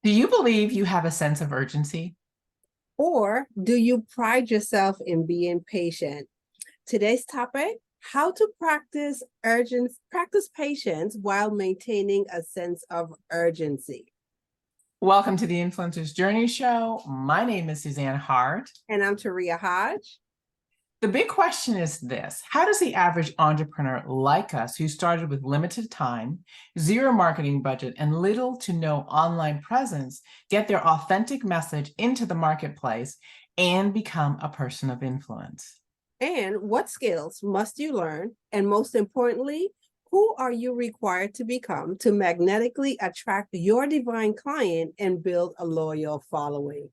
Do you believe you have a sense of urgency? Or do you pride yourself in being patient? Today's topic, how to practice patience while maintaining a sense of urgency. Welcome to the Influencer's Journey Show. My name is Suzanne Hart. And I'm Taria Hodge. The big question is this: how does the average entrepreneur like us, who started with limited time, zero marketing budget, and little to no online presence, get their authentic message into the marketplace and become a person of influence? And what skills must you learn? And most importantly, who are you required to become to magnetically attract your divine client and build a loyal following?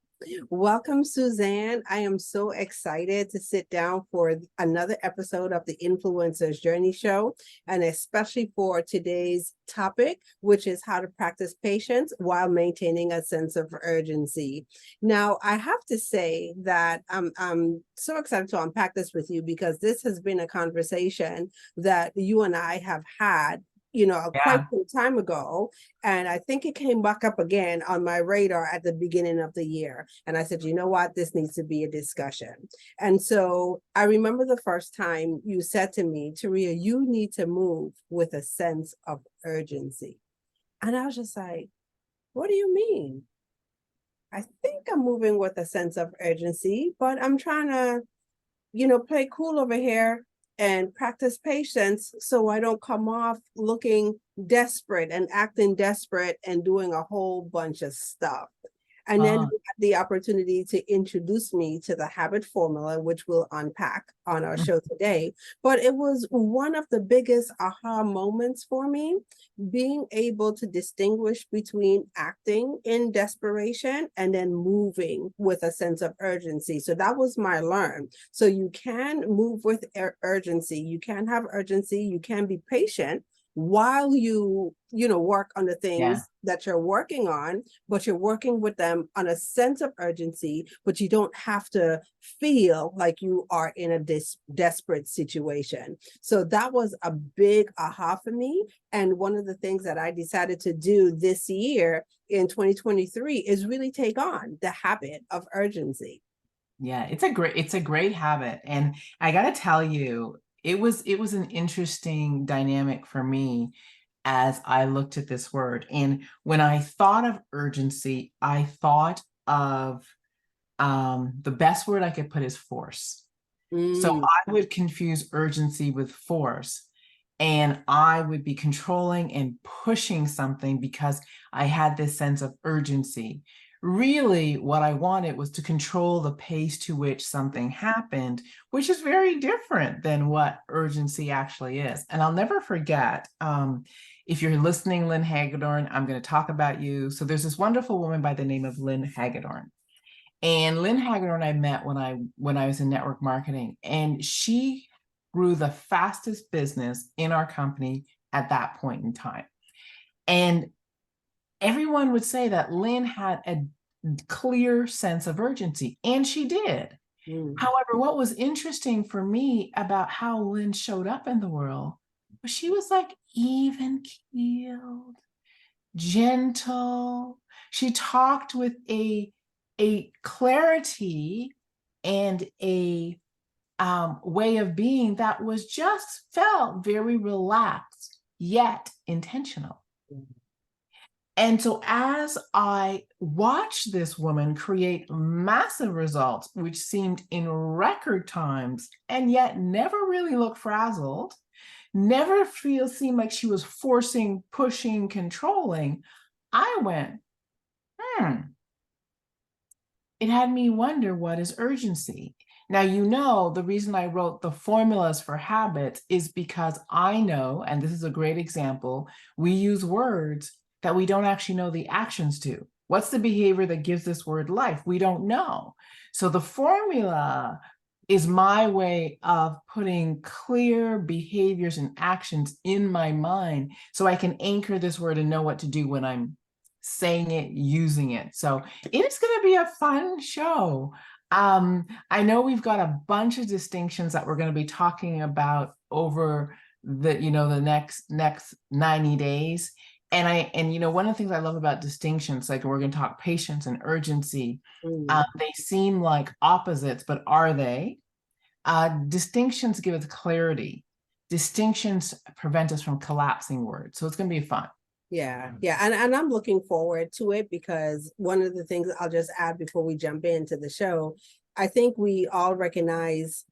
Welcome, Suzanne. I am so excited to sit down for another episode of the Influencer's Journey Show, and especially for today's topic, which is how to practice patience while maintaining a sense of urgency. Now, I have to say that I'm so excited to unpack this with you because this has been a conversation that you and I have had quite Yeah. some time ago. And I think it came back up again on my radar at the beginning of the year. And I said, you know what, this needs to be a discussion. And so I remember the first time you said to me, Taria, you need to move with a sense of urgency. And I was just like, what do you mean? I think I'm moving with a sense of urgency, but I'm trying to play cool over here and practice patience so I don't come off looking desperate and acting desperate and doing a whole bunch of stuff. And then Uh, you had the opportunity to introduce me to the habit formula, which we'll unpack on our show today. But it was one of the biggest aha moments for me, being able to distinguish between acting in desperation and then moving with a sense of urgency. So that was my learn. So you can move with urgency. You can have urgency. You can be patient while you work on the yeah. things that you're working on, but you're working with them on a sense of urgency, but you don't have to feel like you are in a desperate situation. So that was a big aha for me. And one of the things that I decided to do this year in 2023 is really take on the habit of urgency. Yeah, it's a great habit. And I gotta tell you, it was an interesting dynamic for me as I looked at this word. And when I thought of urgency, I thought of the best word I could put is force. So Mm. I would confuse urgency with force, and I would be controlling and pushing something because I had this sense of urgency. Really, what I wanted was to control the pace to which something happened, which is very different than what urgency actually is. And I'll never forget, if you're listening, Lynn Hagedorn, I'm going to talk about you. So there's this wonderful woman by the name of Lynn Hagedorn. And Lynn Hagedorn I met when I was in network marketing, and she grew the fastest business in our company at that point in time. And everyone would say that Lynn had a clear sense of urgency, and she did. Mm. However, what was interesting for me about how Lynn showed up in the world was she was like even keeled, gentle. She talked with a clarity and a way of being that was just felt very relaxed yet intentional. And so as I watched this woman create massive results, which seemed in record times, and yet never really look frazzled, never seemed like she was forcing, pushing, controlling, I went, hmm, it had me wonder, what is urgency? Now, the reason I wrote the formulas for habits is because I know, and this is a great example, we use words that we don't actually know the actions to. What's the behavior that gives this word life? We don't know. So the formula is my way of putting clear behaviors and actions in my mind so I can anchor this word and know what to do when I'm saying it, using it. So it's going to be a fun show. I know we've got a bunch of distinctions that we're going to be talking about over the next 90 days. And you know, one of the things I love about distinctions, like we're going to talk patience and urgency, Mm. they seem like opposites, but are they? Distinctions give us clarity. Distinctions prevent us from collapsing words. So it's going to be fun. Yeah, yeah. And I'm looking forward to it because one of the things I'll just add before we jump into the show, I think we all recognize,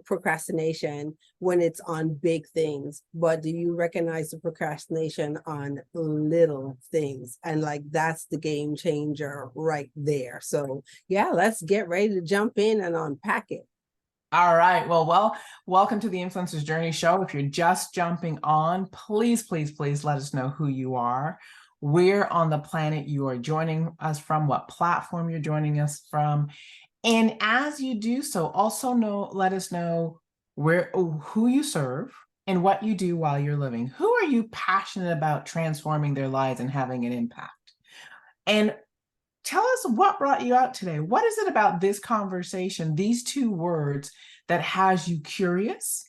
procrastination when it's on big things, but do you recognize the procrastination on little things? And like that's the game changer right there. So yeah, let's get ready to jump in and unpack it. All right. Well, welcome to the Influencers Journey Show. If you're just jumping on, please, please, please let us know who you are, where on the planet you are joining us from, what platform you're joining us from. And as you do so, also let us know who you serve and what you do while you're living. Who are you passionate about transforming their lives and having an impact? And tell us what brought you out today. What is it about this conversation, these two words, that has you curious,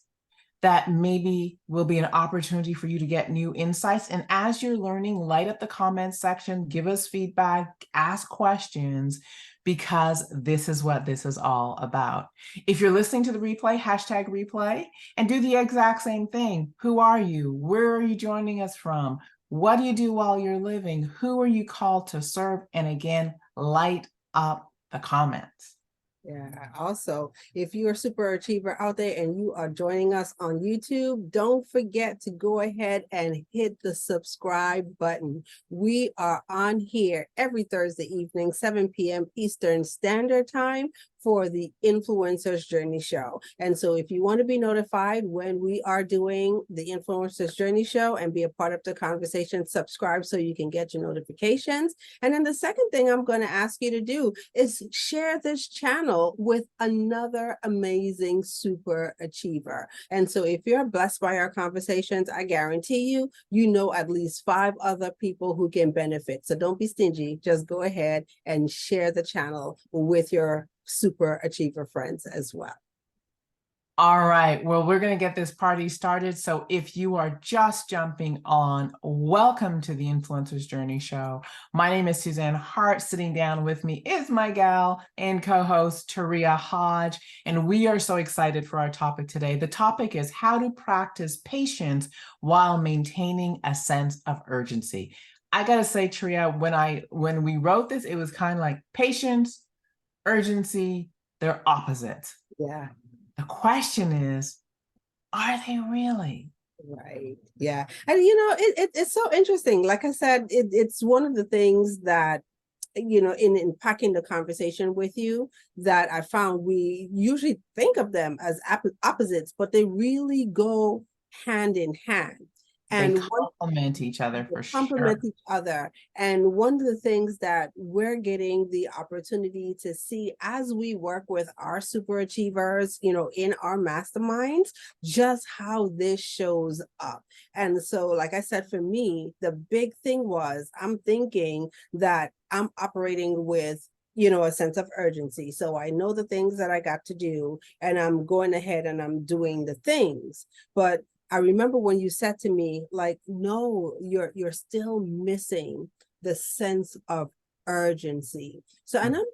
that maybe will be an opportunity for you to get new insights? And as you're learning, light up the comments section, give us feedback, ask questions, because this is what this is all about. If you're listening to the replay, hashtag replay, and do the exact same thing. Who are you? Where are you joining us from? What do you do while you're living? Who are you called to serve? And again, light up the comments. Yeah. Also, if you're a super achiever out there and you are joining us on YouTube, don't forget to go ahead and hit the subscribe button. We are on here every Thursday evening, 7 p.m. Eastern Standard Time for the Influencers Journey Show. And so if you want to be notified when we are doing the Influencers Journey Show and be a part of the conversation, subscribe so you can get your notifications. And then the second thing I'm going to ask you to do is share this channel with another amazing super achiever. And so if you're blessed by our conversations, I guarantee you know at least 5 other people who can benefit. So don't be stingy. Just go ahead and share the channel with your super achiever friends as well. All right, well, we're going to get this party started. So if you are just jumping on, welcome to the Influencers Journey Show. My name is Suzanne Hart. Sitting down with me is my gal and co-host Taria Hodge, and we are so excited for our topic today. The topic is how to practice patience while maintaining a sense of urgency. I gotta say, Taria, when we wrote this, it was kind of like patience, urgency, they're opposites. Yeah. The question is, are they really? Right. Yeah. And it's so interesting. Like I said, it's one of the things that, in packing the conversation with you, that I found we usually think of them as opposites, but they really go hand in hand. They And complement each other for complement sure. each other. And one of the things that we're getting the opportunity to see as we work with our super achievers, in our masterminds, just how this shows up. And so, like I said, for me, the big thing was I'm thinking that I'm operating with a sense of urgency. So I know the things that I got to do, and I'm going ahead and I'm doing the things. But I remember when you said to me, like, no, you're still missing the sense of urgency. So I was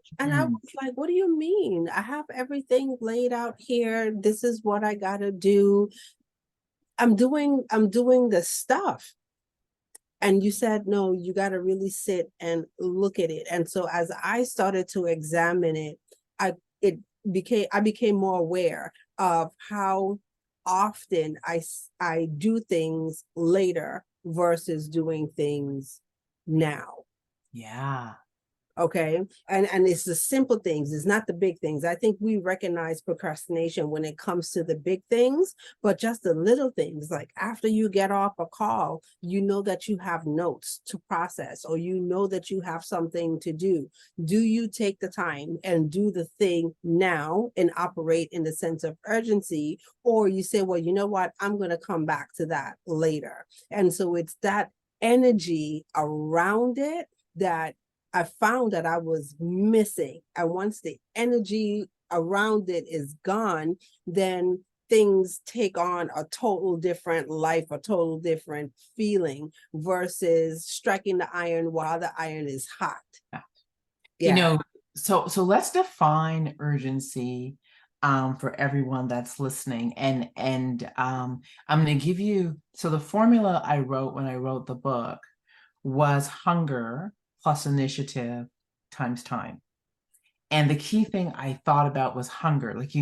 like, what do you mean? I have everything laid out here. This is what I gotta do. I'm doing the stuff. And you said, no, you gotta really sit and look at it. And so as I started to examine it, I became more aware of how often I do things later versus doing things now. Yeah. Okay. And it's the simple things, it's not the big things. I think we recognize procrastination when it comes to the big things, but just the little things, like after you get off a call, you know that you have notes to process, or you know that you have something to do. Do you take the time and do the thing now and operate in the sense of urgency? Or you say, well, you know what, I'm going to come back to that later. And so it's that energy around it that I found that I was missing. And once the energy around it is gone, then things take on a total different life, a total different feeling versus striking the iron while the iron is hot. You Yeah. know, so let's define urgency for everyone that's listening. And I'm going to give you, so the formula I wrote when I wrote the book was hunger plus initiative times time. And the key thing I thought about was hunger. Like, I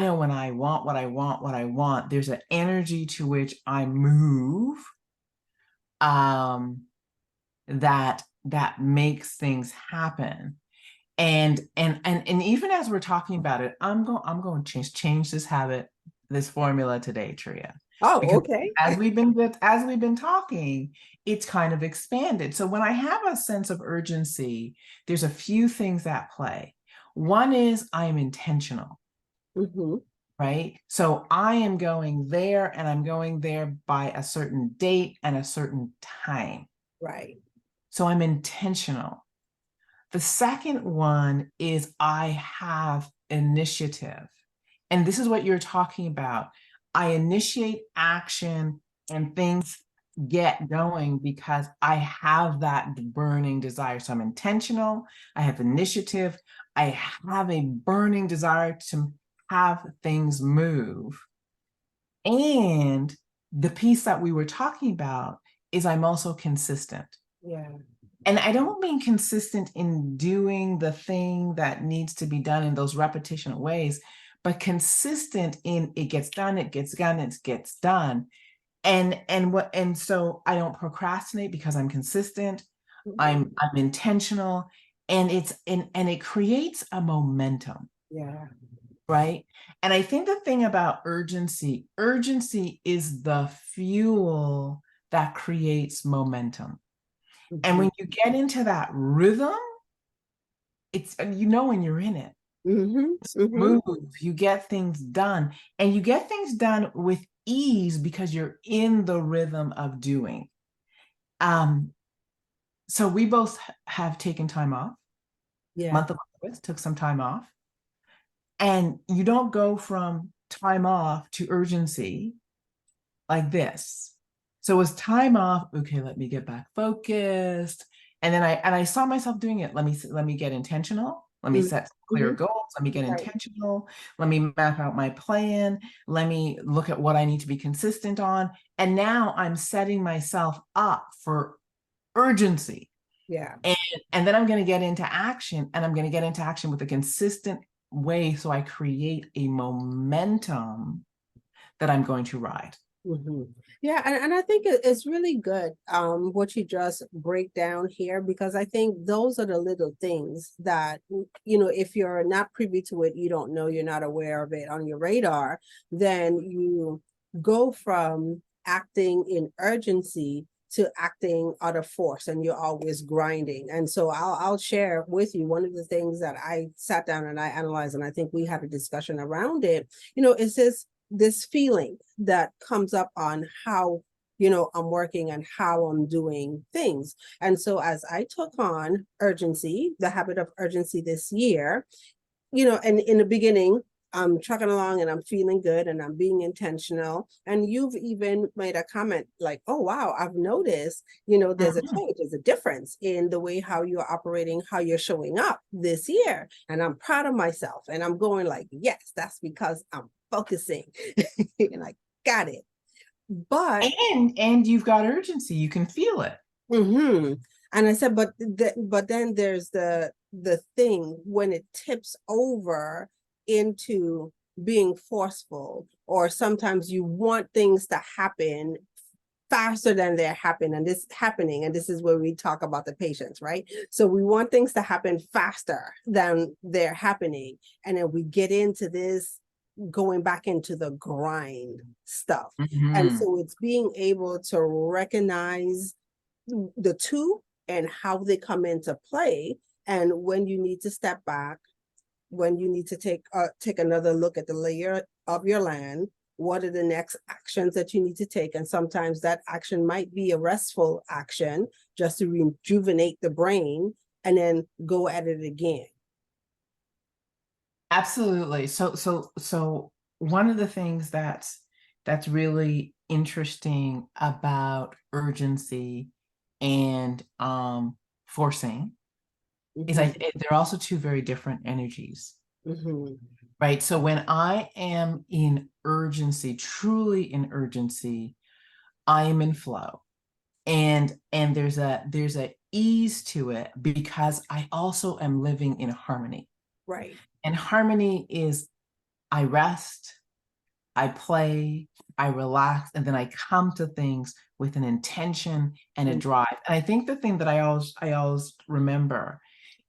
know when I want what I want, there's an energy to which I move um, that makes things happen. And even as we're talking about it, I'm going to change this habit, this formula today, Tria, Oh, because okay. as we've been talking, it's kind of expanded. So when I have a sense of urgency, there's a few things at play. One is I am intentional, Mm-hmm. right? So I am going there, and I'm going there by a certain date and a certain time. Right. So I'm intentional. The second one is I have initiative. And this is what you're talking about. I initiate action and things get going because I have that burning desire. So I'm intentional, I have initiative, I have a burning desire to have things move. And the piece that we were talking about is I'm also consistent. Yeah. And I don't mean consistent in doing the thing that needs to be done in those repetition ways, but consistent in it gets done, it gets done, it gets done. And so I don't procrastinate because I'm consistent, Mhm. I'm intentional, and it creates a momentum, Yeah. right? And I think the thing about urgency is the fuel that creates momentum. And Mhm. when you get into that rhythm, it's when you're in it, Mhm. Mhm. move, you get things done, and you get things done with ease because you're in the rhythm of doing. Um, so we both have taken time off. Yeah. Month of August took some time off, and you don't go from time off to urgency like this. So it was time off. Okay, let me get back focused. And then I saw myself doing it. Let me get intentional. Let me set clear Mhm. goals. Let me get Right. intentional. Let me map out my plan. Let me look at what I need to be consistent on. And now I'm setting myself up for urgency. Yeah. And and then I'm going to get into action, and I'm going to get into action with a consistent way so I create a momentum that I'm going to ride. Mhm. Yeah, and I think it's really good what you just break down here because I think those are the little things that if you're not privy to it, you don't know, you're not aware of it on your radar, then you go from acting in urgency to acting out of force and you're always grinding. And so I'll share with you one of the things that I sat down and I analyzed, and I think we had a discussion around it. It's this feeling that comes up on how I'm working and how I'm doing things. And so as I took on the habit of urgency this year, and in the beginning, I'm trucking along and I'm feeling good and I'm being intentional. And you've even made a comment like, oh, wow, I've noticed, there's a Mhm. change, there's a difference in the way how you're operating, how you're showing up this year. And I'm proud of myself. And I'm going like, yes, that's because I'm focusing and I got it. But And you've got urgency. You can feel it. mm-hmm. And I said, but then there's the thing when it tips over into being forceful, or sometimes you want things to happen faster than they're happening, and this is where we talk about the patience, right? So we want things to happen faster than they're happening, and then we get into this going back into the grind stuff. And Mhm. so it's being able to recognize the two and how they come into play, and when you need to step back, when you need to take another look at the layer of your land, what are the next actions that you need to take. And sometimes that action might be a restful action just to rejuvenate the brain and then go at it again. Absolutely. So one of the things that's really interesting about urgency and forcing is Mhm, they're also two very different energies, mhm. right? So when I am in urgency, truly in urgency, I am in flow. And there's a ease to it because I also am living in harmony. Right. And harmony is I rest, I play, I relax, and then I come to things with an intention and a Mm. drive. And I think the thing that I always remember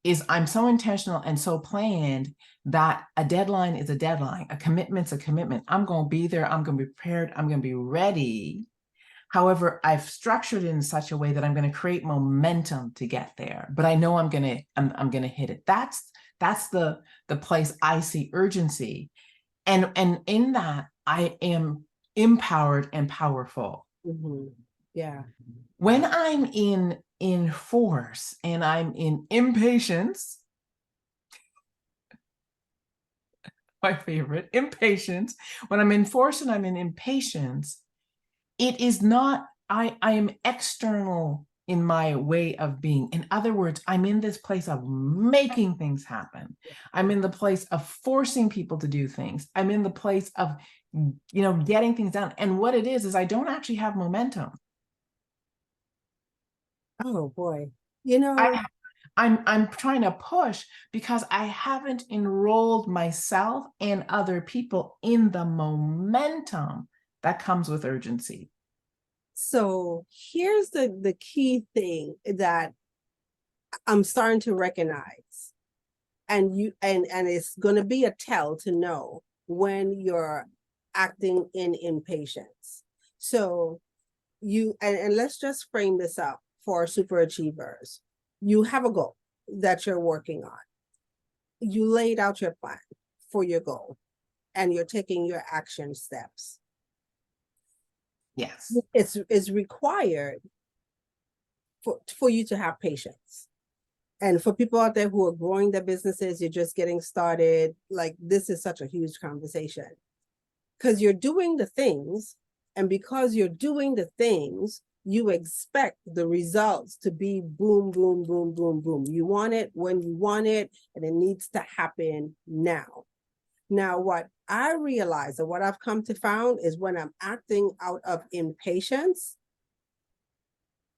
is I'm so intentional and so planned that a deadline is a deadline, a commitment's a commitment. I'm going to be there, I'm going to be prepared, I'm going to be ready. However, I've structured it in such a way that I'm going to create momentum to get there, but I know I'm going to hit it. That's the place I see urgency. And in that, I am empowered and powerful. Mhm. Yeah. When I'm in force and I'm in impatience, my favorite, impatience, when I'm in force and I'm in impatience, it is not, I am external in my way of being. In other words, I'm in this place of making things happen. I'm in the place of forcing people to do things. I'm in the place of, getting things done. And what it is I don't actually have momentum. Oh boy. You know, I I'm trying to push because I haven't enrolled myself and other people in the momentum that comes with urgency. so here's the key thing that I'm starting to recognize. And it's going to be a tell to know when you're acting in impatience. So and let's just frame this up for super achievers. You have a goal that you're working on. You laid out your plan for your goal and you're taking your action steps. Yes. It's required for you to have patience. And for people out there who are growing their businesses, you're just getting started, like this is such a huge conversation because you're doing the things. And because you're doing the things, you expect the results to be boom, boom, boom, boom, boom. You want it when you want it, and it needs to happen now. Now, what I realize and what I've come to found is when I'm acting out of impatience,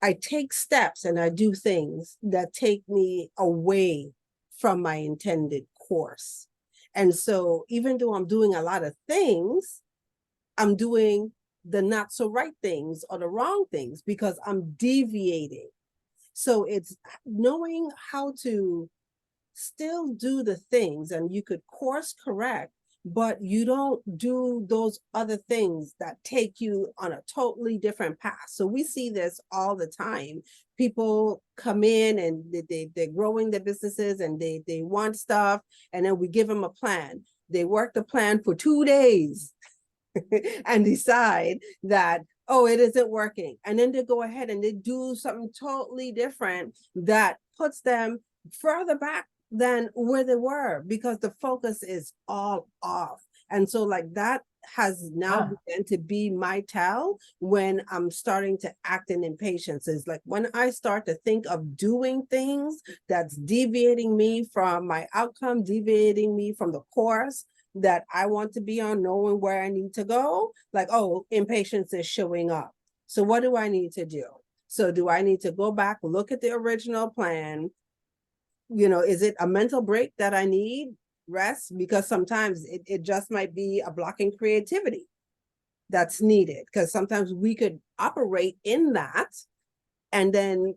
I take steps and I do things that take me away from my intended course. And so, even though I'm doing a lot of things, I'm doing the not so right things or the wrong things because I'm deviating. So, it's knowing how to still do the things and you could course correct, but you don't do those other things that take you on a totally different path. So we see this all the time. People come in and they're growing their businesses and they want stuff, and then we give them a plan. They work the plan for 2 days and decide that, oh, it isn't working. And then they go ahead and they do something totally different that puts them further back than where they were because the focus is all off. And so, like, that has now Yeah. begun to be my tell when I'm starting to act in impatience. Is like when I start to think of doing things that's deviating me from my outcome, deviating me from the course that I want to be on, knowing where I need to go, like, oh, impatience is showing up. So what do I need to do? So do I need to go back, look at the original plan? Is it a mental break that I need? Rest? Because sometimes it just might be a blocking creativity that's needed. Because sometimes we could operate in that and then,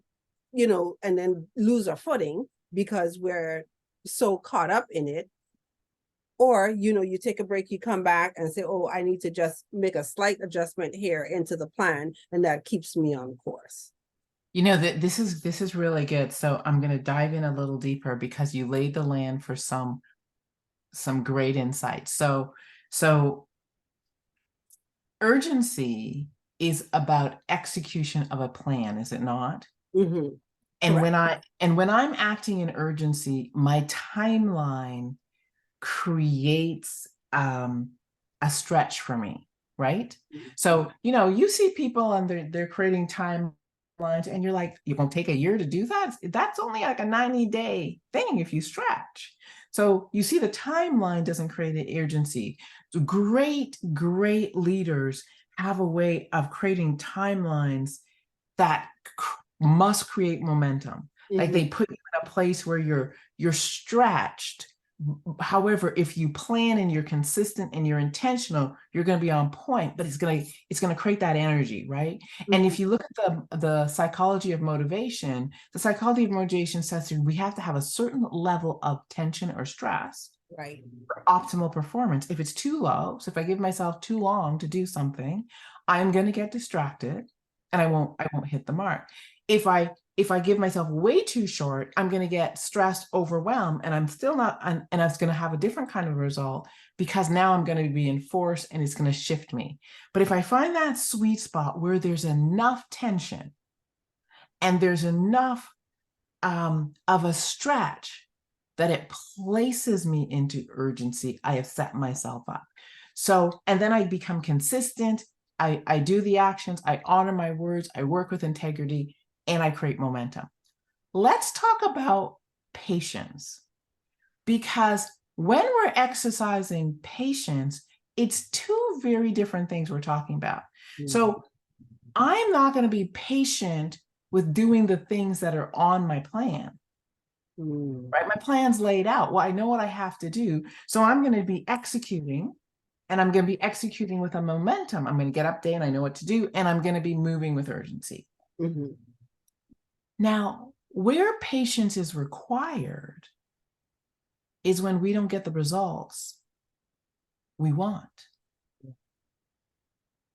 and then lose our footing because we're so caught up in it. Or, you take a break, you come back and say, oh, I need to just make a slight adjustment here into the plan, and that keeps me on course. That this is really good. So I'm going to dive in a little deeper because you laid the land for some great insights. So urgency is about execution of a plan, is it not? Mm-hmm. And Correct. when I'm acting in urgency, my timeline creates a stretch for me, right? So, you see people and they're creating timelines and you're like, you're gonna take a year to do that? That's only like a 90-day thing if you stretch. So you see the timeline doesn't create an urgency. So great leaders have a way of creating timelines that must create momentum. Like they put you in a place where you're stretched. However, if you plan and you're consistent and you're intentional, you're going to be on point, but it's going to create that energy, right? And if you look at the psychology of motivation, the psychology of motivation says we have to have a certain level of tension or stress, right, for optimal performance. If it's too low, so if I give myself too long to do something, I'm going to get distracted and I won't hit the mark. If I give myself way too short, I'm going to get stressed, overwhelmed, and I'm still not, and it's going to have a different kind of result because now I'm going to be enforced and it's going to shift me. But if I find that sweet spot where there's enough tension and there's enough of a stretch that it places me into urgency, I have set myself up. So, and then I become consistent. I do the actions, I honor my words, I work with integrity, and I create momentum. Let's talk about patience, because when we're exercising patience, it's two very different things we're talking about. So I'm not going to be patient with doing the things that are on my plan. Right? My plan's laid out. Well, I know what I have to do. So I'm going to be executing, and I'm going to be executing with a momentum. I'm going to get up there and I know what to do, and I'm going to be moving with urgency. Now, where patience is required is when we don't get the results we want.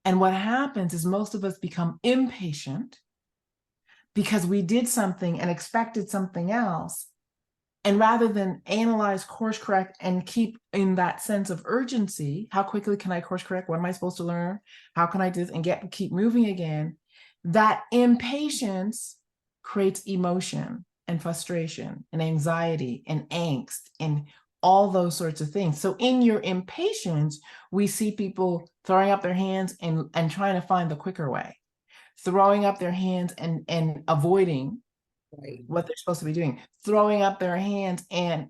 And what happens is most of us become impatient because we did something and expected something else. And rather than analyze, course correct, and keep in that sense of urgency, how quickly can I course correct? What am I supposed to learn? How can I do this and keep moving again? That impatience creates emotion and frustration and anxiety and angst and all those sorts of things. So in your impatience, we see people throwing up their hands and trying to find the quicker way, throwing up their hands and avoiding what they're supposed to be doing, throwing up their hands and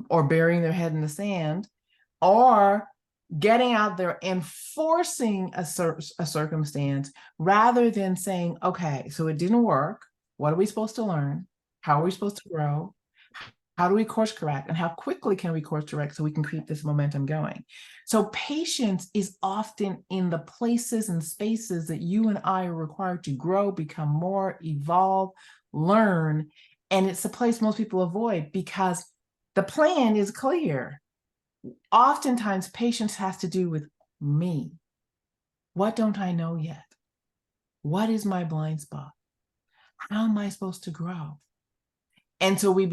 or burying their head in the sand, or getting out there and forcing a circumstance rather than saying, okay, so it didn't work. What are we supposed to learn? How are we supposed to grow? How do we course correct? And how quickly can we course correct so we can keep this momentum going? So patience is often in the places and spaces that you and I are required to grow, become more, evolve, learn. And it's the place most people avoid because the plan is clear. Oftentimes, patience has to do with me. What don't I know yet? What is my blind spot? How am I supposed to grow? And so we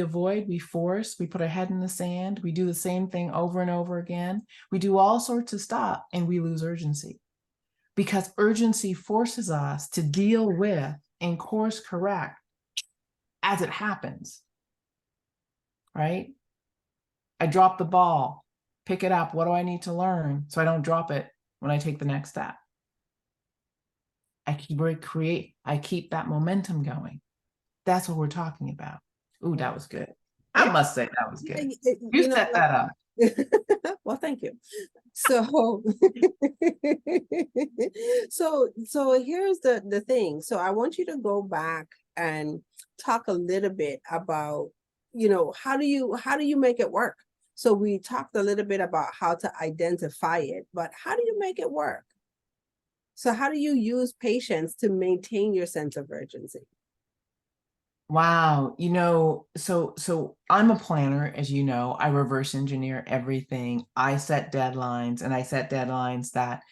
avoid, we force, we put our head in the sand, we do the same thing over and over again. We do all sorts of stuff and we lose urgency because urgency forces us to deal with and course correct as it happens, right? I drop the ball, pick it up. What do I need to learn so I don't drop it when I take the next step? I keep that momentum going. That's what we're talking about. Ooh, that was good. I must say that was good. You set that up. Well, thank you. So, so here's the thing. So I want you to go back and talk a little bit about, how do you make it work? So we talked a little bit about how to identify it, but how do you make it work? So how do you use patience to maintain your sense of urgency? Wow. So I'm a planner, as you know. I reverse engineer everything. I set deadlines, and I set deadlines that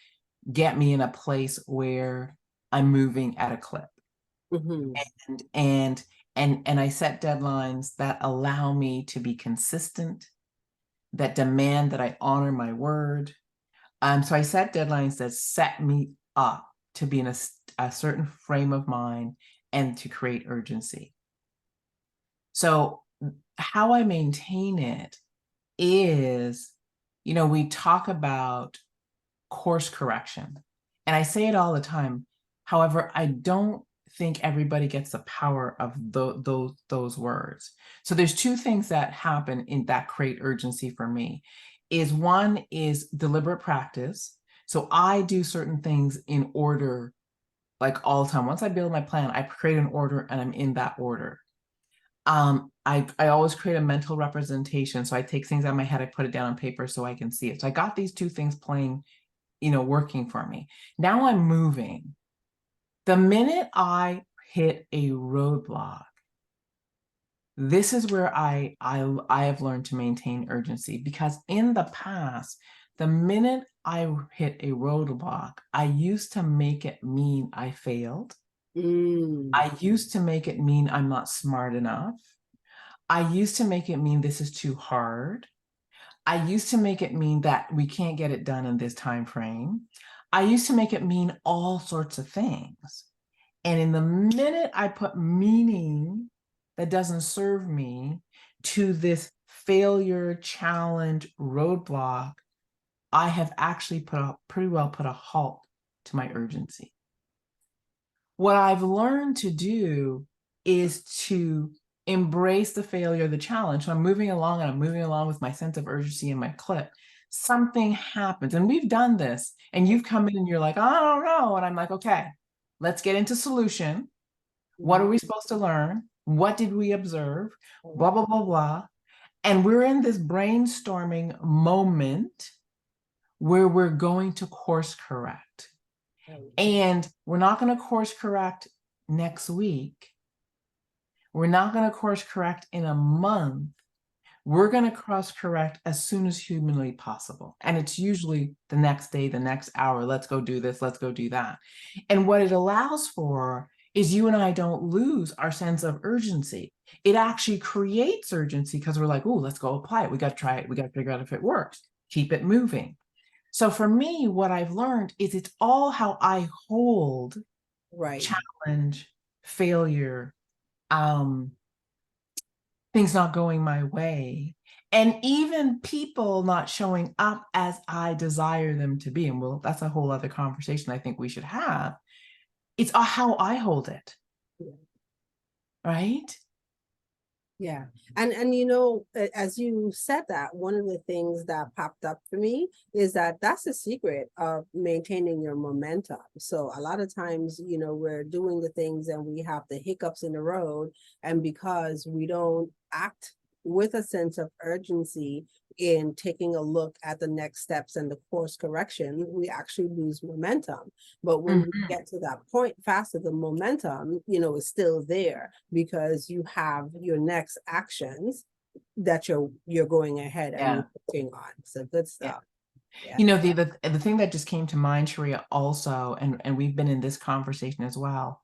get me in a place where I'm moving at a clip. And I set deadlines that allow me to be consistent, that demand that I honor my word. So I set deadlines that set me up to be in a certain frame of mind and to create urgency. So how I maintain it is, we talk about course correction, and I say it all the time. However, I don't think everybody gets the power of those words. So there's two things that happen in that create urgency for me. Is one is deliberate practice. So I do certain things in order, like all the time. Once I build my plan, I create an order and I'm in that order. I always create a mental representation. So I take things out of my head, I put it down on paper so I can see it. So I got these two things playing, working for me. Now I'm moving. The minute I hit a roadblock, this is where I have learned to maintain urgency, because in the past, the minute I hit a roadblock, I used to make it mean I failed. I used to make it mean I'm not smart enough. I used to make it mean this is too hard. I used to make it mean that we can't get it done in this time frame. I used to make it mean all sorts of things. And in the minute I put meaning that doesn't serve me to this failure, challenge, roadblock, I have actually pretty well put a halt to my urgency. What I've learned to do is to embrace the failure, the challenge. So I'm moving along and I'm moving along with my sense of urgency in my clip. Something happens, and we've done this, and you've come in and you're like, I don't know. And I'm like, okay, let's get into solution. What are we supposed to learn? What did we observe? Blah, blah, blah, blah. And we're in this brainstorming moment where we're going to course correct. And we're not going to course correct next week. We're not going to course correct in a month. We're going to course correct as soon as humanly possible. And it's usually the next day, the next hour. Let's go do this. Let's go do that. And what it allows for is you and I don't lose our sense of urgency. It actually creates urgency because we're like, oh, let's go apply it. We got to try it. We got to figure out if it works. Keep it moving. So for me, what I've learned is it's all how I hold challenge, failure, things not going my way, and even people not showing up as I desire them to be. And well, that's a whole other conversation I think we should have. It's how I hold it. Right? Yeah. And as you said that, one of the things that popped up for me is that that's the secret of maintaining your momentum. So a lot of times, we're doing the things and we have the hiccups in the road. And because we don't act with a sense of urgency in taking a look at the next steps and the course correction, we actually lose momentum. But when you get to that point faster, the momentum, is still there because you have your next actions that you're going ahead and working on. So good stuff. Yeah. The thing that just came to mind, Sharia, also, and we've been in this conversation as well.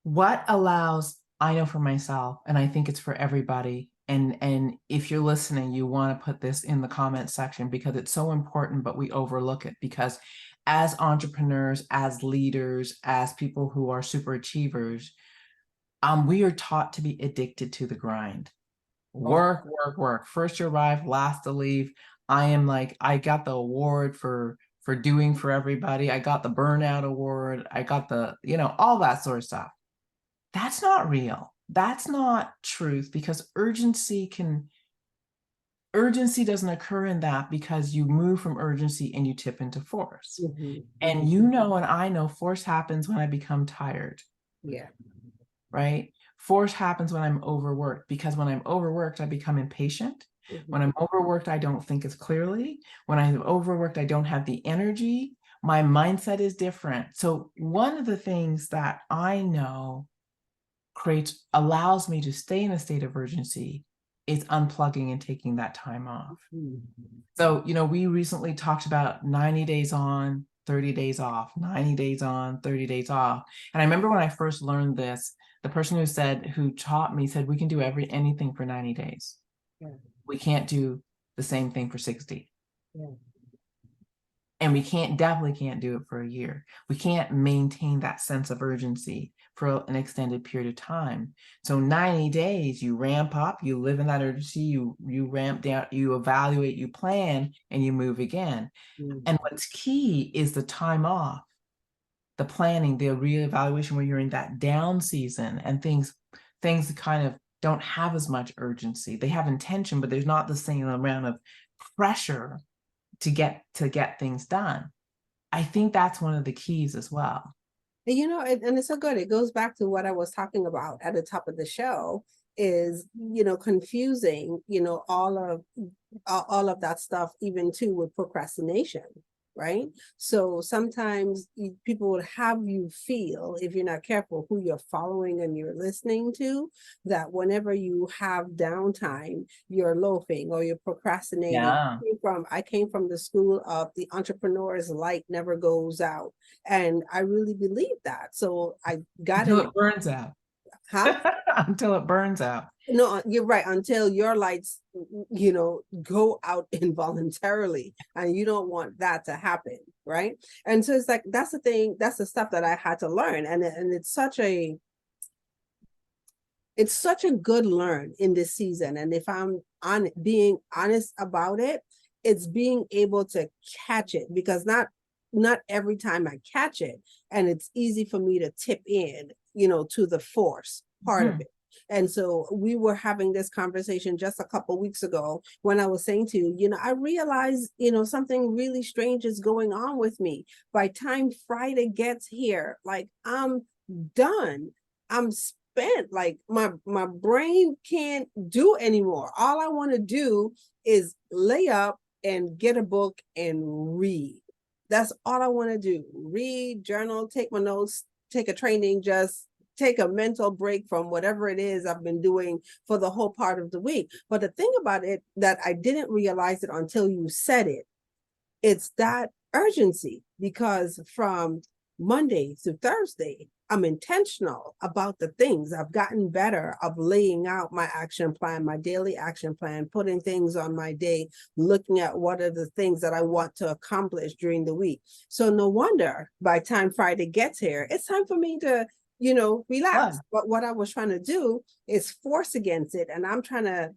What allows, I know for myself, and I think it's for everybody, and if you're listening, you want to put this in the comment section because it's so important, but we overlook it because as entrepreneurs, as leaders, as people who are super achievers, we are taught to be addicted to the grind. Work, work, work. First you arrive, last to leave. I got the award for doing for everybody. I got the burnout award. I got the, all that sort of stuff. That's not real. That's not truth, because urgency doesn't occur in that because you move from urgency and you tip into force. And and I know force happens when I become tired. Yeah. Right? Force happens when I'm overworked, because when I'm overworked, I become impatient. When I'm overworked, I don't think as clearly. When I'm overworked, I don't have the energy. My mindset is different. So one of the things that I know allows me to stay in a state of urgency is unplugging and taking that time off. So, we recently talked about 90 days on, 30 days off, 90 days on, 30 days off. And I remember when I first learned this, the person who taught me said, we can do anything for 90 days. Yeah. We can't do the same thing for 60. Yeah. And we definitely can't do it for a year. We can't maintain that sense of urgency for an extended period of time. So 90 days, you ramp up, you live in that urgency, you ramp down, you evaluate, you plan, and you move again. And what's key is the time off, the planning, the reevaluation when you're in that down season, and things kind of don't have as much urgency. They have intention, but there's not the same amount of pressure to get things done. I think that's one of the keys as well. And, you know, and it's so good. It goes back to what I was talking about at the top of the show is, you know, confusing, you know, all of that stuff, even too with procrastination, right? So sometimes people would have you feel, if you're not careful, who you're following and you're listening to, that whenever you have downtime, you're loafing or you're procrastinating. Yeah. I came from the school of the entrepreneur's light never goes out. And I really believe that. So I got Until in, it burns out. huh? Until it burns out. No, you're right. Until your lights, you know, go out involuntarily, and you don't want that to happen, right? And so it's like that's the thing. That's the stuff that I had to learn, and it's such a good learn in this season. And if I'm being honest about it, it's being able to catch it, because not every time I catch it, and it's easy for me to tip in, you know, to the force part of it. And so we were having this conversation just a couple weeks ago when I was saying to you, you know, I realized, you know, something really strange is going on with me. By time Friday gets here, like I'm done. I'm spent. Like my brain can't do anymore. All I want to do is lay up and get a book and read. That's all I want to do. Read, journal, take my notes, take a training, just take a mental break from whatever it is I've been doing for the whole part of the week. But the thing about it that I didn't realize it until you said it, it's that urgency, because from Monday to Thursday, I'm intentional about the things. I've gotten better of laying out my action plan, my daily action plan, putting things on my day, looking at what are the things that I want to accomplish during the week. So no wonder by the time Friday gets here, it's time for me to, you know, relax. But what I was trying to do is force against it. And I'm trying to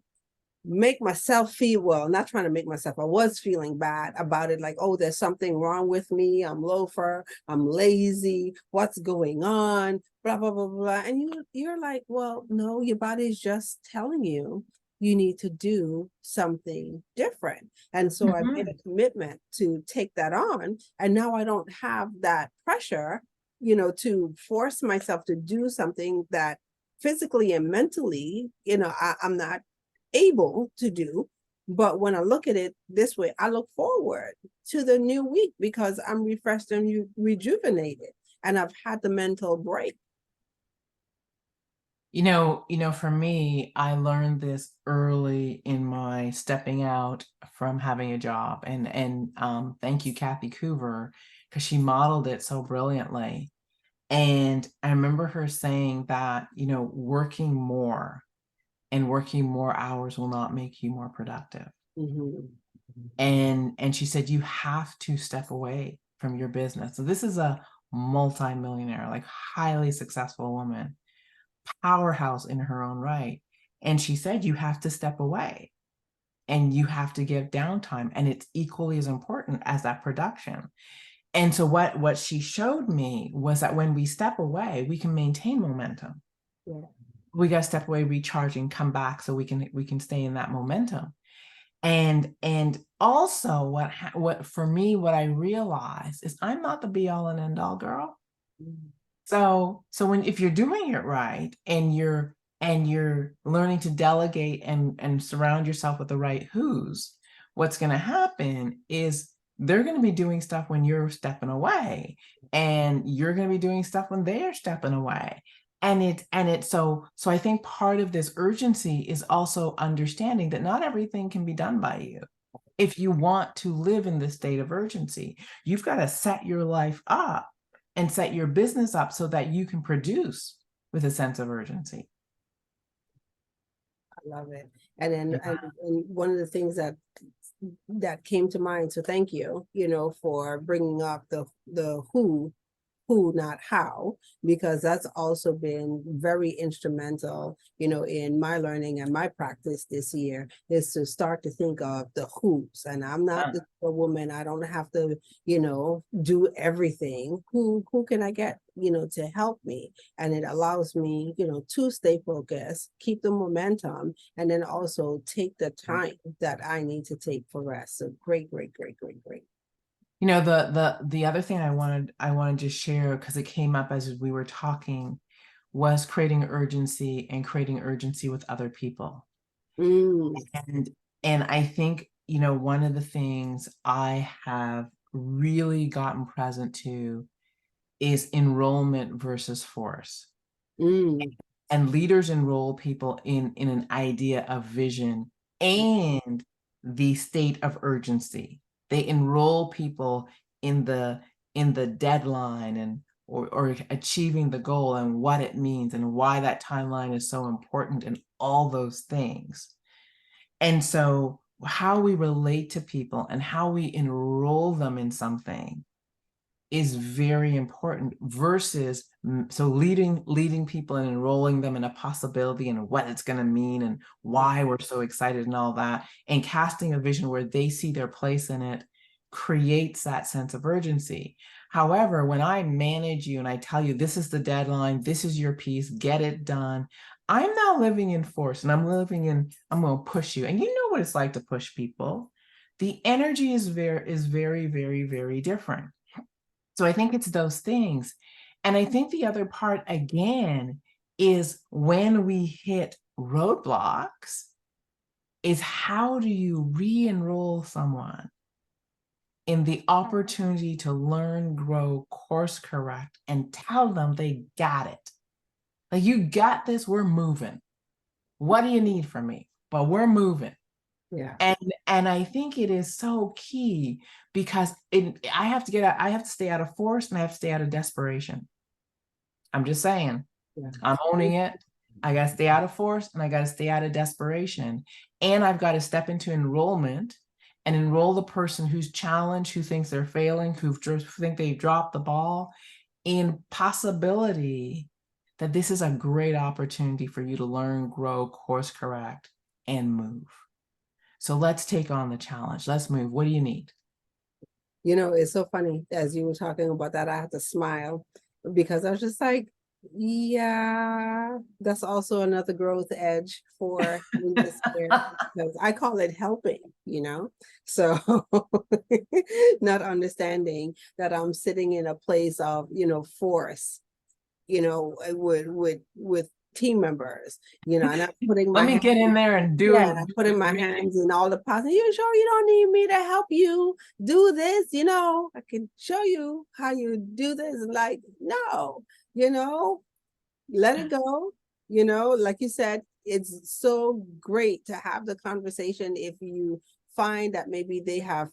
make myself feel, well, not trying to make myself, I was feeling bad about it, like, oh, there's something wrong with me, I'm loafer, I'm lazy, what's going on, blah blah blah blah. And you're like, well, no, your body's just telling you you need to do something different. And so I made a commitment to take that on, and now I don't have that pressure, you know, to force myself to do something that physically and mentally, you know, I'm not able to do. But when I look at it this way, I look forward to the new week because I'm refreshed and rejuvenated, and I've had the mental break. You know, for me, I learned this early in my stepping out from having a job, and thank you, Kathy Coover, because she modeled it so brilliantly. And I remember her saying that, you know, working more and working more hours will not make you more productive. And she said you have to step away from your business. So this is a multi-millionaire, like highly successful woman, powerhouse in her own right. And she said you have to step away and you have to give downtime, and it's equally as important as that production. And so what she showed me was that when we step away, we can maintain momentum. We got to step away, recharge, and come back so we can stay in that momentum. And also what for me, what I realized is I'm not the be all and end all girl. So if you're doing it right and you're learning to delegate and surround yourself with the right who's, what's going to happen is they're going to be doing stuff when you're stepping away, and you're going to be doing stuff when they're stepping away. And so I think part of this urgency is also understanding that not everything can be done by you. If you want to live in this state of urgency, you've got to set your life up and set your business up so that you can produce with a sense of urgency. I love it. And then and one of the things that came to mind, so thank you, you know, for bringing up the who who, not how, because that's also been very instrumental, in my learning and my practice this year, is to start to think of the who's. And I'm not the woman, I don't have to, do everything. Who can I get, to help me? And it allows me, to stay focused, keep the momentum, and then also take the time that I need to take for rest. So great, great, great, great, great. The other thing I wanted to share, because it came up as we were talking, was creating urgency and creating urgency with other people. And I think, one of the things I have really gotten present to is enrollment versus force. And leaders enroll people in an idea of vision and the state of urgency. They enroll people in the deadline and or achieving the goal and what it means and why that timeline is so important and all those things. And so how we relate to people and how we enroll them in something is very important versus so leading people and enrolling them in a possibility and what it's going to mean and why we're so excited and all that, and casting a vision where they see their place in it creates that sense of urgency. However, when I manage you and I tell you this is the deadline, this is your piece, get it done, I'm now living in force and I'm going to push you. And you know what it's like to push people. The energy is very, very, very different. So I think it's those things. And I think the other part, again, is when we hit roadblocks, is how do you re-enroll someone in the opportunity to learn, grow, course correct, and tell them they got it. Like, you got this, we're moving. What do you need from me? But we're moving. Yeah. And I think it is so key because I have to stay out of force and I have to stay out of desperation. I'm just saying, I'm owning it. I got to stay out of force and I got to stay out of desperation. And I've got to step into enrollment and enroll the person who's challenged, who thinks they're failing, who think they've dropped the ball, in possibility that this is a great opportunity for you to learn, grow, course correct, and move. So let's take on the challenge. Let's move. What do you need? It's so funny as you were talking about that, I had to smile because I was just like, yeah, that's also another growth edge for me this year, because I call it helping, so not understanding that I'm sitting in a place of, force, with team members, and I'm putting my Let me get in there and do and I'm putting my hands in all the pots. You sure you don't need me to help you do this? I can show you how you do this. Like, no, let it go. Like you said, it's so great to have the conversation if you find that maybe they have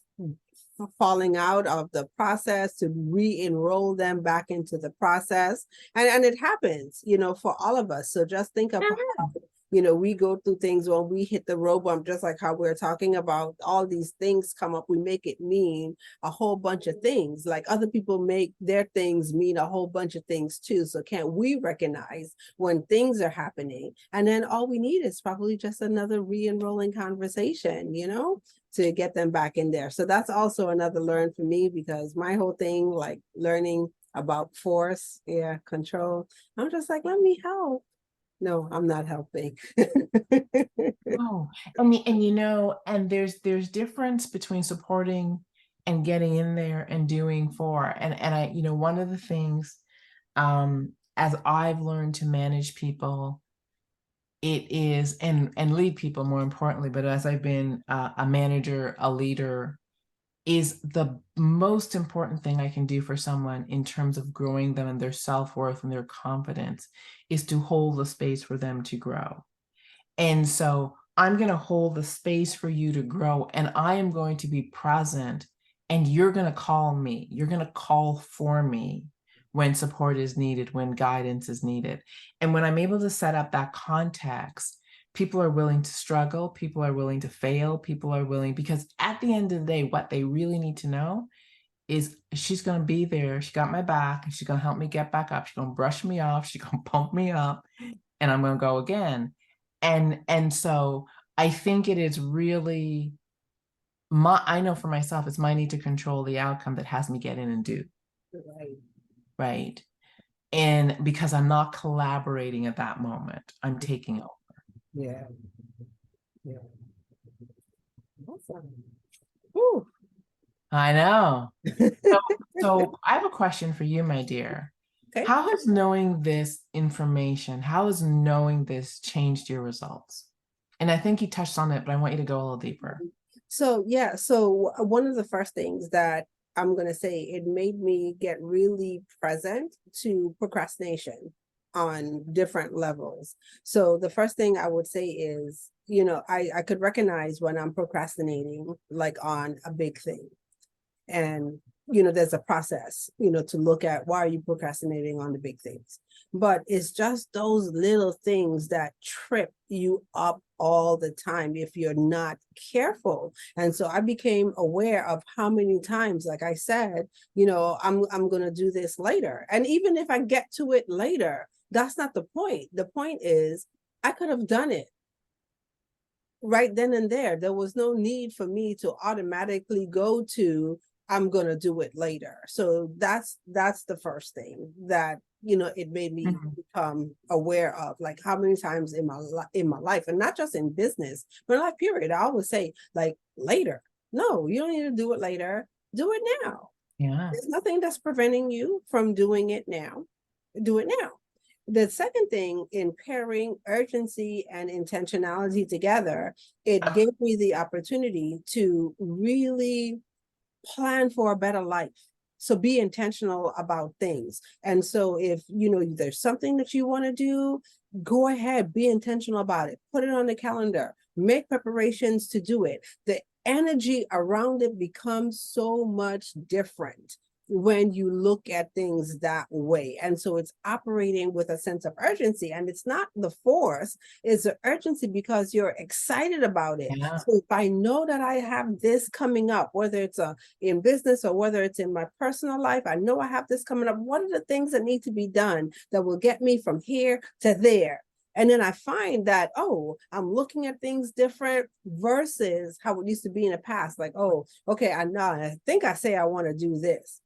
falling out of the process, to re-enroll them back into the process. And it happens, for all of us. So just think of how, we go through things when we hit the road bump, just like how we're talking about all these things come up, we make it mean a whole bunch of things. Like other people make their things mean a whole bunch of things too. So can't we recognize when things are happening? And then all we need is probably just another re-enrolling conversation, to get them back in there. So that's also another learn for me, because my whole thing, like learning about force, control, I'm just like, let me help. No, I'm not helping. Oh, and there's difference between supporting and getting in there and doing for. And I, one of the things, as I've learned to manage people, it is and lead people more importantly, but as I've been a manager, a leader, is the most important thing I can do for someone in terms of growing them and their self-worth and their confidence is to hold the space for them to grow. And so I'm going to hold the space for you to grow, and I am going to be present, and you're going to call me. You're going to call for me when support is needed, when guidance is needed. And when I'm able to set up that context, people are willing to struggle, people are willing to fail, people are willing, because at the end of the day, what they really need to know is she's going to be there. She got my back and she's going to help me get back up. She's going to brush me off. She's going to pump me up and I'm going to go again. And so I think it is really I know for myself, it's my need to control the outcome that has me get in and do. Right. Right. And because I'm not collaborating at that moment, I'm taking over. Yeah. Yeah. Awesome. Whew. I know. So I have a question for you, my dear. Okay. How has knowing this information, how has knowing this changed your results? And I think you touched on it, but I want you to go a little deeper. So yeah, so one of the first things that I'm gonna say, it made me get really present to procrastination on different levels. So the first thing I would say is, I could recognize when I'm procrastinating, like on a big thing. And there's a process to look at why are you procrastinating on the big things, but it's just those little things that trip you up all the time if you're not careful. And so I became aware of how many times, like I said, I'm going to do this later, and even if I get to it later, that's not the point. The point is I could have done it right then and there. There was no need for me to automatically go to I'm going to do it later. So that's the first thing that it made me become aware of, like how many times in my life, and not just in business, but in life period, I always say like later. No, you don't need to do it later. Do it now. Yeah. There's nothing that's preventing you from doing it now. Do it now. The second thing, in pairing urgency and intentionality together, it gave me the opportunity to really plan for a better life. So be intentional about things. And so if there's something that you want to do, go ahead, be intentional about it. Put it on the calendar, make preparations to do it. The energy around it becomes so much different when you look at things that way. And so it's operating with a sense of urgency, and it's not the force, it's the urgency because you're excited about it. Yeah. So if I know that I have this coming up, whether it's in business or whether it's in my personal life, I know I have this coming up. What are the things that need to be done that will get me from here to there? And then I find that, oh, I'm looking at things different versus how it used to be in the past. Like, oh, okay, I know, I think I say I want to do this,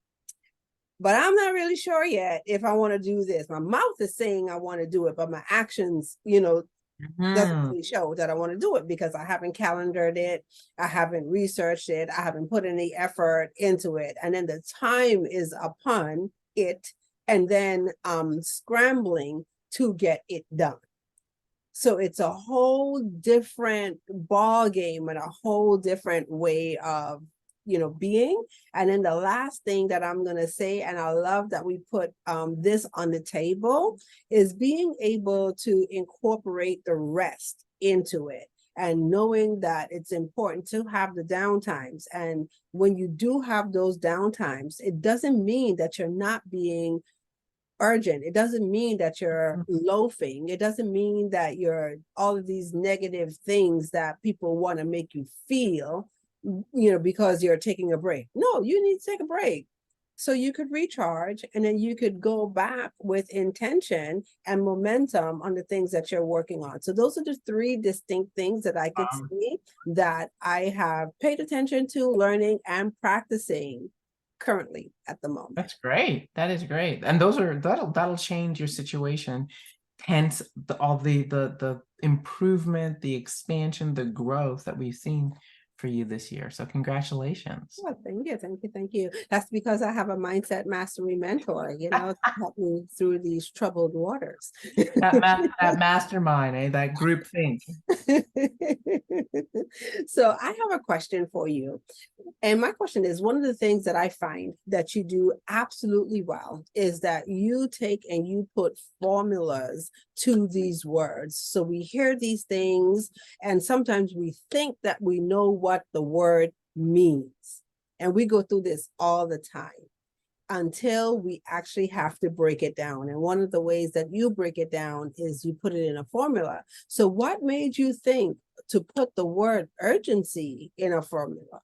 but I'm not really sure yet if I want to do this. My mouth is saying I want to do it, but my actions, doesn't really show that I want to do it because I haven't calendared it. I haven't researched it. I haven't put any effort into it. And then the time is upon it, and then scrambling to get it done. So it's a whole different ball game and a whole different way of being. And then the last thing that I'm going to say, and I love that we put this on the table, is being able to incorporate the rest into it, and knowing that it's important to have the downtimes. And when you do have those downtimes, it doesn't mean that you're not being urgent. It doesn't mean that you're loafing. It doesn't mean that you're all of these negative things that people want to make you feel, because you're taking a break. No, you need to take a break so you could recharge, and then you could go back with intention and momentum on the things that you're working on. So those are the three distinct things that I could see that I have paid attention to, learning and practicing currently at the moment. That's great. That is great. And that'll change your situation. Hence all the improvement, the expansion, the growth that we've seen for you this year. So congratulations. Oh, thank you. That's because I have a mindset mastery mentor, to help me through these troubled waters. That mastermind, that group think. So I have a question for you. And my question is, one of the things that I find that you do absolutely well is that you take and you put formulas to these words. So we hear these things, and sometimes we think that we know what the word means. And we go through this all the time until we actually have to break it down. And one of the ways that you break it down is you put it in a formula. So what made you think to put the word urgency in a formula?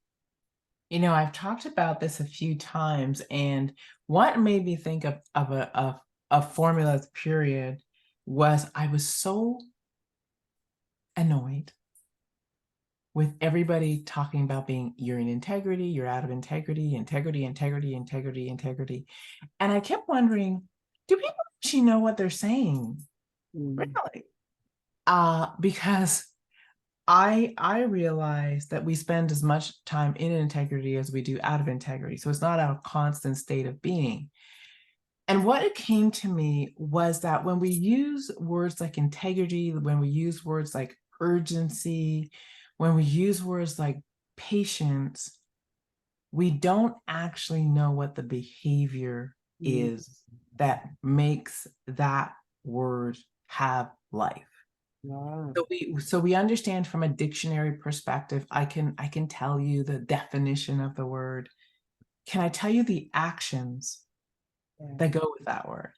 I've talked about this a few times, and what made me think of a formulas period was I was so annoyed with everybody talking about being you're in integrity, you're out of integrity, integrity, integrity, integrity, integrity. And I kept wondering, do people actually know what they're saying? Mm. Really? Because I realize that we spend as much time in integrity as we do out of integrity. So it's not a constant state of being. And what it came to me was that when we use words like integrity, when we use words like urgency, when we use words like patience, we don't actually know what the behavior Mm. is that makes that word have life. Wow. So we understand from a dictionary perspective, I can tell you the definition of the word. Can I tell you the actions Yeah. that go with that word?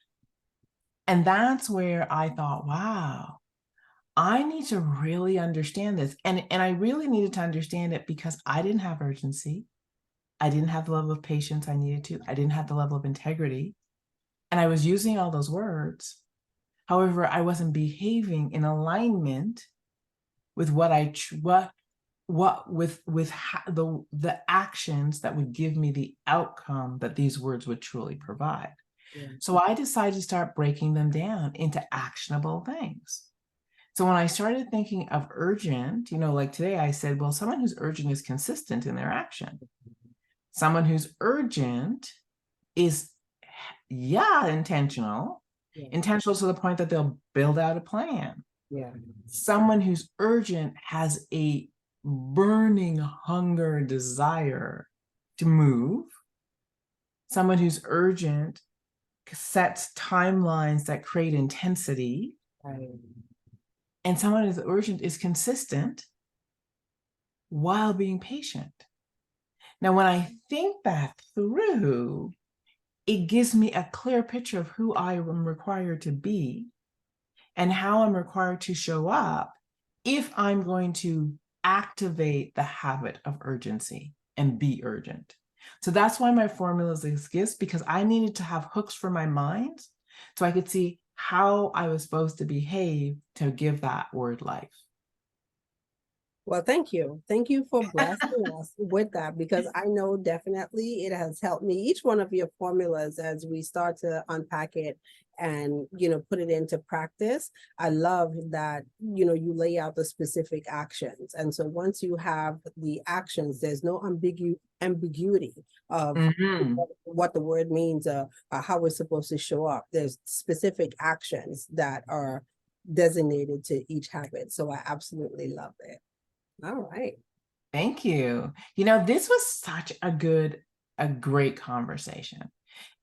And that's where I thought, wow, I need to really understand this. And I really needed to understand it because I didn't have urgency. I didn't have the level of patience I needed to. I didn't have the level of integrity. And I was using all those words. However, I wasn't behaving in alignment with what with the actions that would give me the outcome that these words would truly provide. Yeah. So I decided to start breaking them down into actionable things. So when I started thinking of urgent, like today I said, well, someone who's urgent is consistent in their action. Someone who's urgent is, yeah, intentional, Yeah. intentional to the point that they'll build out a plan. Yeah. Someone who's urgent has a burning hunger and desire to move. Someone who's urgent sets timelines that create intensity. Right. And someone who's urgent is consistent while being patient. Now, when I think that through, it gives me a clear picture of who I am required to be and how I'm required to show up if I'm going to activate the habit of urgency and be urgent. So that's why my formulas exist, because I needed to have hooks for my mind so I could see how I was supposed to behave to give that word life. Well, thank you. Thank you for blessing us with that, because I know definitely it has helped me. Each one of your formulas, as we start to unpack it and, put it into practice, I love that, you lay out the specific actions. And so once you have the actions, there's no ambiguity of Mm-hmm. what the word means, how we're supposed to show up. There's specific actions that are designated to each habit. So I absolutely love it. All right. Thank you. This was such a great conversation.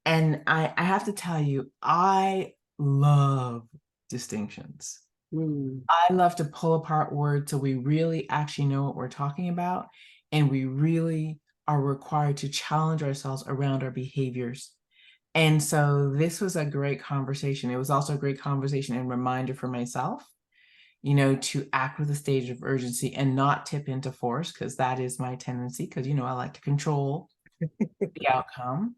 And I have to tell you, I love distinctions. Mm. I love to pull apart words so we really actually know what we're talking about. And we really are required to challenge ourselves around our behaviors. And so this was a great conversation. It was also a great conversation and reminder for myself, to act with a stage of urgency and not tip into force, because that is my tendency, because, I like to control the outcome.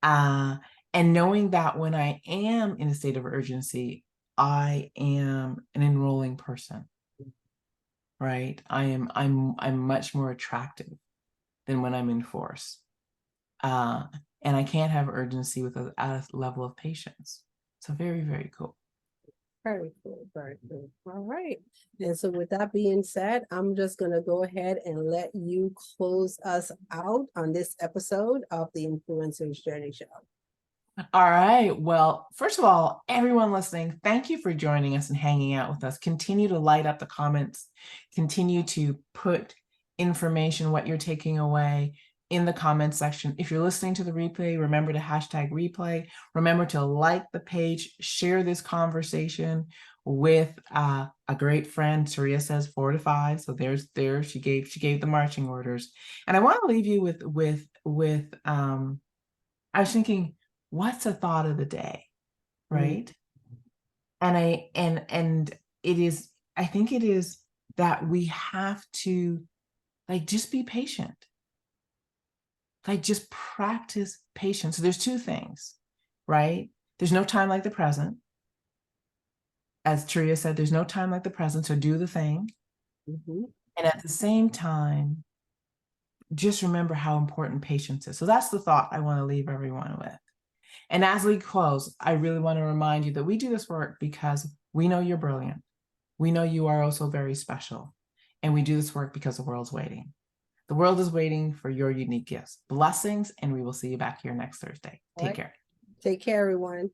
Uh, and knowing that when I am in a state of urgency, I am an enrolling person, right? I'm much more attractive than when I'm in force. Uh, and I can't have urgency without a level of patience. So very, very cool. Very cool. Very cool. All right. And so with that being said, I'm just going to go ahead and let you close us out on this episode of the Influencers Journey Show. All right. Well, first of all, everyone listening, thank you for joining us and hanging out with us. Continue to light up the comments. Continue to put information, what you're taking away, in the comments section. If you're listening to the replay, remember to hashtag replay. Remember to like the page, share this conversation with a great friend. Saria says 4 to 5. So she gave the marching orders. And I want to leave you with I was thinking, what's a thought of the day, right? And it is, I think it is that we have to just be patient. Like, just practice patience. So there's two things, right? There's no time like the present. As Tria said, there's no time like the present, so do the thing. Mhm. And at the same time, just remember how important patience is. So that's the thought I want to leave everyone with. And as we close, I really want to remind you that we do this work because we know you're brilliant. We know you are also very special. And we do this work because the world's waiting. The world is waiting for your unique gifts. Blessings, and we will see you back here next Thursday. All Take right. care. Take care, everyone.